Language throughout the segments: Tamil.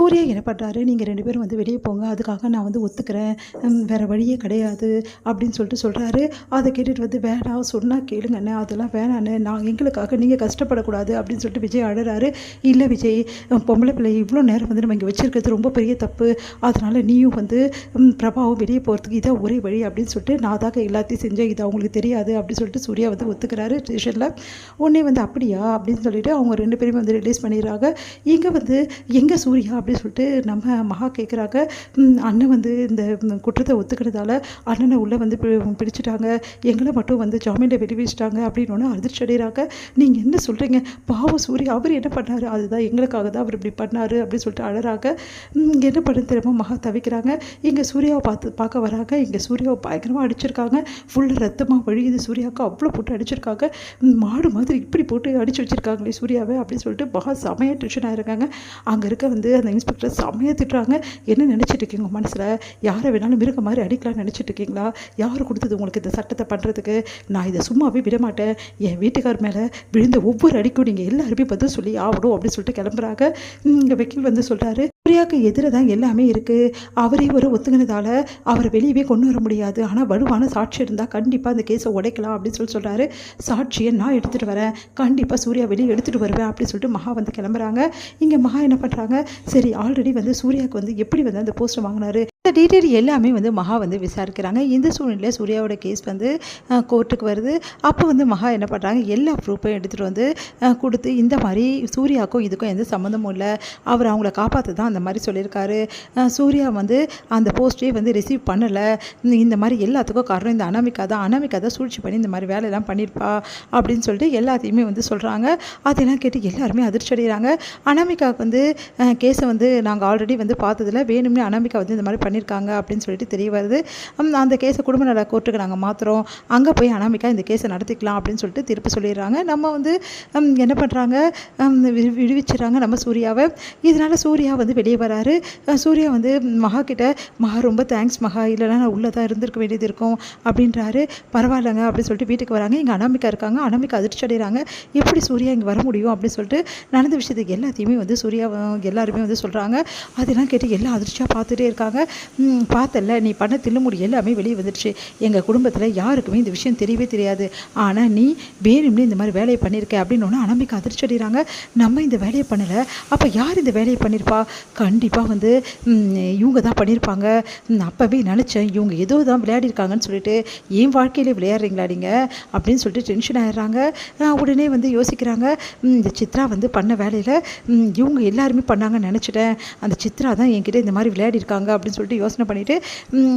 சூர்யா என்ன பண்ணுறாரு, நீங்கள் 2 பேரும் வந்து வெளியே போங்க, அதுக்காக நான் வந்து ஒத்துக்கிறேன், வேறு வழியே கிடையாது அப்படின்னு சொல்கிறாரு. அதை கேட்டுட்டு வந்து வேணாம் சொன்னால் கேளுங்கண்ணே, அதெல்லாம் வேணாண்ணே, நான் எங்களுக்காக நீங்கள் கஷ்டப்படக்கூடாது அப்படின்னு சொல்லிட்டு விஜய் அழறாரு. இல்லை விஜய், பொம்பளை பிள்ளை இவ்வளோ நேரம் வந்து நம்ம இங்கே வச்சுருக்கிறது ரொம்ப பெரிய தப்பு, அதனால் நீயும் வந்து பிரபாவும் வெளியே போகிறதுக்கு இதான் ஒரே வழி அப்படின்னு சொல்லிட்டு நான் தாங்க எல்லாத்தையும் செஞ்சேன், இது அவங்களுக்கு தெரியாது அப்படின்னு சொல்லிட்டு சூர்யா வந்து ஒத்துக்கிறாரு ஸ்டேஷனில். உடனே வந்து அப்படியா அப்படின்னு சொல்லிட்டு அவங்க 2 பேருமே வந்து ரிலீஸ் பண்ணிடுறாங்க. இங்கே வந்து எங்கே சூர்யா அப்படின்னு சொல்லிட்டு நம்ம மகா கேட்குறாங்க. அண்ணன் வந்து இந்த குற்றத்தை ஒத்துக்கிறதால அண்ணனை உள்ளே வந்து பிடிச்சிட்டாங்க, எங்களை மட்டும் வந்து ஜாமீனில் வெளிவிச்சிட்டாங்க அப்படின்னு அதிர்ச்சி அடைகிறாங்க. நீங்கள் என்ன சொல்கிறீங்க, பாவம் சூர்யா அவர் என்ன பண்ணார், அதுதான் எங்களுக்காக தான் அவர் இப்படி பண்ணார் அப்படின்னு சொல்லிட்டு அழறாங்க. என்ன பண்ண தெரியாமல் மகா தவிக்கிறாங்க. இங்கே சூர்யாவை பார்க்க வராங்க. இங்கே சூர்யாவை பயங்கரமாக அடிச்சிருக்காங்க, ஃபுல்லாக ரத்தமாக வழியுது. சூர்யாவுக்கு அவ்வளோ போட்டு அடிச்சிருக்காங்க, மாடு மாதிரி இப்படி போட்டு அடிச்சு வச்சுருக்காங்களே சூர்யாவை அப்படின்னு சொல்லிட்டு மகா செமையாக டென்ஷன் ஆகிருக்காங்க. அங்கே இருக்க வந்து அந்த இன்ஸ்பெக்டர் செம்மையாக திட்டுறாங்க. என்ன நினச்சிட்டு இருக்கீங்க மனசில், யாரை வேணாலும் மிருக மாதிரி அடிக்கலாம்னு நினச்சிட்டு இருக்கீங்களா, யார் கொடுத்தது உங்களுக்கு இந்த சட்டத்தை பண்ணுறதுக்கு, நான் இதை சும்மாவே விட மாட்டேன், என் வீட்டுக்கார் மேலே விழுந்த ஒவ்வொரு அடிக்கும் நீங்கள் எல்லாருமே பதில் சொல்லி ஆகணும் அப்படின்னு சொல்லிட்டு கிளம்புறாங்க. இங்கே வக்கீல் வந்து சொல்கிறாரு, சூர்யாவுக்கு எதிராக தான் எல்லாமே இருக்குது, அவரே ஒரு ஒத்துங்கினதால அவரை வெளியவே கொண்டு வர முடியாது, ஆனால் வலுவான சாட்சி இருந்தால் கண்டிப்பாக அந்த கேஸை உடைக்கலாம் அப்படின்னு சொல்கிறாரு. சாட்சியை நான் எடுத்துகிட்டு வரேன், கண்டிப்பாக சூர்யா வெளியே எடுத்துகிட்டு வருவேன் அப்படின்னு சொல்லிட்டு மகா வந்து கிளம்புறாங்க. இங்கே மகா என்ன பண்ணுறாங்க, சரி ஆல்ரெடி வந்து சூர்யாவுக்கு வந்து எப்படி வந்து அந்த போஸ்டர் வாங்கினாரு, இந்த டீட்டெயில் எல்லாமே வந்து மகா வந்து விசாரிக்கிறாங்க. இந்த சூழ்நிலையில் சூர்யாவோட கேஸ் வந்து கோர்ட்டுக்கு வருது. அப்போ வந்து மகா என்ன பண்ணுறாங்க, எல்லா ப்ரூஃபையும் எடுத்துகிட்டு வந்து கொடுத்து, இந்த மாதிரி சூர்யாவுக்கும் இதுக்கும் எந்த சம்மந்தமும் இல்லை, அவர் அவங்கள காப்பாற்ற தான் அந்த மாதிரி சொல்லியிருக்காரு, சூர்யா வந்து அந்த போஸ்டே வந்து ரிசீவ் பண்ணலை, இந்த மாதிரி எல்லாத்துக்கும் காரணம் இந்த அனாமிகா தான் சூழ்ச்சி பண்ணி இந்த மாதிரி வேலையெல்லாம் பண்ணியிருப்பா அப்படின்னு சொல்லிட்டு எல்லாத்தையுமே வந்து சொல்கிறாங்க. அதெல்லாம் கேட்டு எல்லாருமே அதிர்ச்சி அடைகிறாங்க. அனாமிகாவுக்கு வந்து கேஸை வந்து நாங்கள் ஆல்ரெடி வந்து பார்த்ததில் வேணும்னே அனாமிகா வந்து இந்த மாதிரி பண்ணியிருக்காங்க அப்படின்னு சொல்லிட்டு தெரிய வருது. அந்த கேஸை குடும்ப நல கோர்ட்டுக்கு நாங்கள் மாற்றுறோம், அங்கே போய் அனாமிகா இந்த கேஸை நடத்திக்கலாம் அப்படின்னு சொல்லிட்டு தீர்ப்பு சொல்லிடுறாங்க. நம்ம வந்து என்ன பண்ணுறாங்க, விடுவிச்சிடறாங்க நம்ம சூர்யாவை. இதனால் சூர்யா வந்து வெளியே வராரு. சூர்யா வந்து மகா கிட்ட, மகா ரொம்ப தேங்க்ஸ் மகா, இல்லைனா நான் உள்ளே தான் இருந்திருக்க வேண்டியது இருக்கும் அப்படின்றாரு. பரவாயில்லைங்க அப்படின்னு சொல்லிட்டு வீட்டுக்கு வராங்க. இங்கே அனாமிகா இருக்காங்க. அனாமிகா அதிர்ச்சி அடைகிறாங்க, எப்படி சூர்யா இங்கே வர முடியும் அப்படின்னு சொல்லிட்டு நடந்த விஷயத்துக்கு எல்லாத்தையுமே வந்து சூர்யா எல்லாருமே வந்து சொல்கிறாங்க. அதெல்லாம் கேட்டு எல்லாம் அதிர்ச்சியாக பார்த்துட்டே இருக்காங்க. பார்த்தல, நீ பண்ண தில்லுமுடி எல்லாமே வெளியே வந்துடுச்சு, எங்கள் குடும்பத்தில் யாருக்குமே இந்த விஷயம் தெரியவே தெரியாது, ஆனால் நீ வேணும்னே இந்த மாதிரி வேலையை பண்ணியிருக்க அப்படின்னு அனாமிகா அதிர்ச்சி அடைகிறாங்க. நம்ம இந்த வேலையை பண்ணலை, அப்போ யார் இந்த வேலையை பண்ணியிருப்பா, கண்டிப்பாக வந்து இவங்க தான் பண்ணியிருப்பாங்க, அப்போவே நினச்சேன் இவங்க ஏதோ தான் விளையாடிருக்காங்கன்னு சொல்லிட்டு, என் வாழ்க்கையிலே விளையாடுறீங்களா நீங்கள் அப்படின்னு சொல்லிட்டு டென்ஷன் ஆகிடுறாங்க. உடனே வந்து யோசிக்கிறாங்க, இந்த சித்ரா வந்து பண்ண வேலையில் இவங்க எல்லாருமே பண்ணாங்கன்னு நினச்சிட்டேன், அந்த சித்ரா தான் என்கிட்ட இந்த மாதிரி விளையாடிருக்காங்க அப்படின்னு சொல்லிட்டு யோசனை பண்ணிவிட்டு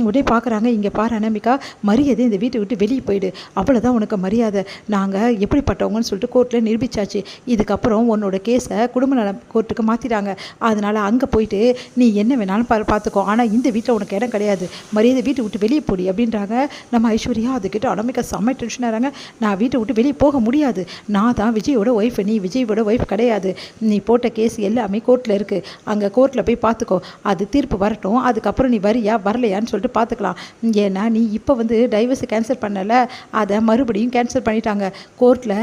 உடனே பார்க்குறாங்க. இங்கே பாரு அனாமிகா, மரியாதை இந்த வீட்டை விட்டு வெளியே போயிடு, அவ்வளோதான் உனக்கு மரியாதை, நாங்கள் எப்படிப்பட்டவங்கன்னு சொல்லிட்டு கோர்ட்டில் நிரூபித்தாச்சு, இதுக்கப்புறம் உன்னோட கேஸை குடும்ப நல கோர்ட்டுக்கு மாற்றிட்டாங்க, அதனால் அங்கே போயிட்டு நீ என்ன வேணாலும் பார்த்துக்கோ, ஆனால் இந்த வீட்டில் உனக்கு இடம் கிடையாது, மரியாதை வீட்டை விட்டு வெளியே போடி அப்படின்றாங்க. நம்ம ஐஸ்வர்யா அதுக்கிட்ட அனாமிகா செம்ம டென்ஷன் ஆகிறாங்க. நான் வீட்டை விட்டு வெளியே போக முடியாது, நான் தான் விஜயோட ஒய்ஃப், நீ விஜயோட ஒய்ஃப் கிடையாது, நீ போட்ட கேஸ் எல்லாமே கோர்ட்டில் இருக்குது, அங்கே கோர்ட்டில் போய் பார்த்துக்கோ, அது தீர்ப்பு வரட்டும், அதுக்கப்புறம் நீ வரியா வரலையான்னு சொல்லிட்டு பார்த்துக்கலாம், ஏன்னா நீ இப்போ வந்து டைவர்ஸை கேன்சல் பண்ணலை, அதை மறுபடியும் கேன்சல் பண்ணிட்டாங்க, கோர்ட்டில்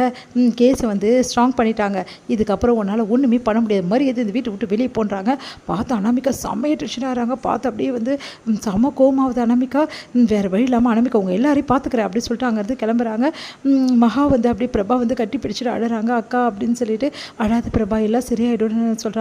கேஸை வந்து ஸ்ட்ராங் பண்ணிட்டாங்க, இதுக்கப்புறம் உன்னால் ஒன்றுமே பண்ண முடியாது, மரியாதை இந்த வீட்டை விட்டு வெளியே போன்றாங்க. பார்த்து அனாமிகா செம்மையாக டென்ஷன் ஆகிறாங்க. பார்த்து அப்படியே வந்து செம்ம கோமாவது அனாமிகா. வேறு வழி இல்லாமல் அனாமிகா உங்கள் எல்லாரையும் பார்த்துக்கிறேன் அப்படின்னு சொல்லிட்டு அங்கேருந்து கிளம்புறாங்க. மகா வந்து அப்படியே பிரபா வந்து கட்டி பிடிச்சிட்டு அழறாங்க. அக்கா அப்படின்னு சொல்லிட்டு, அழாத பிரபா எல்லாம் சரியாயிடும்னு சொல்கிறாங்க.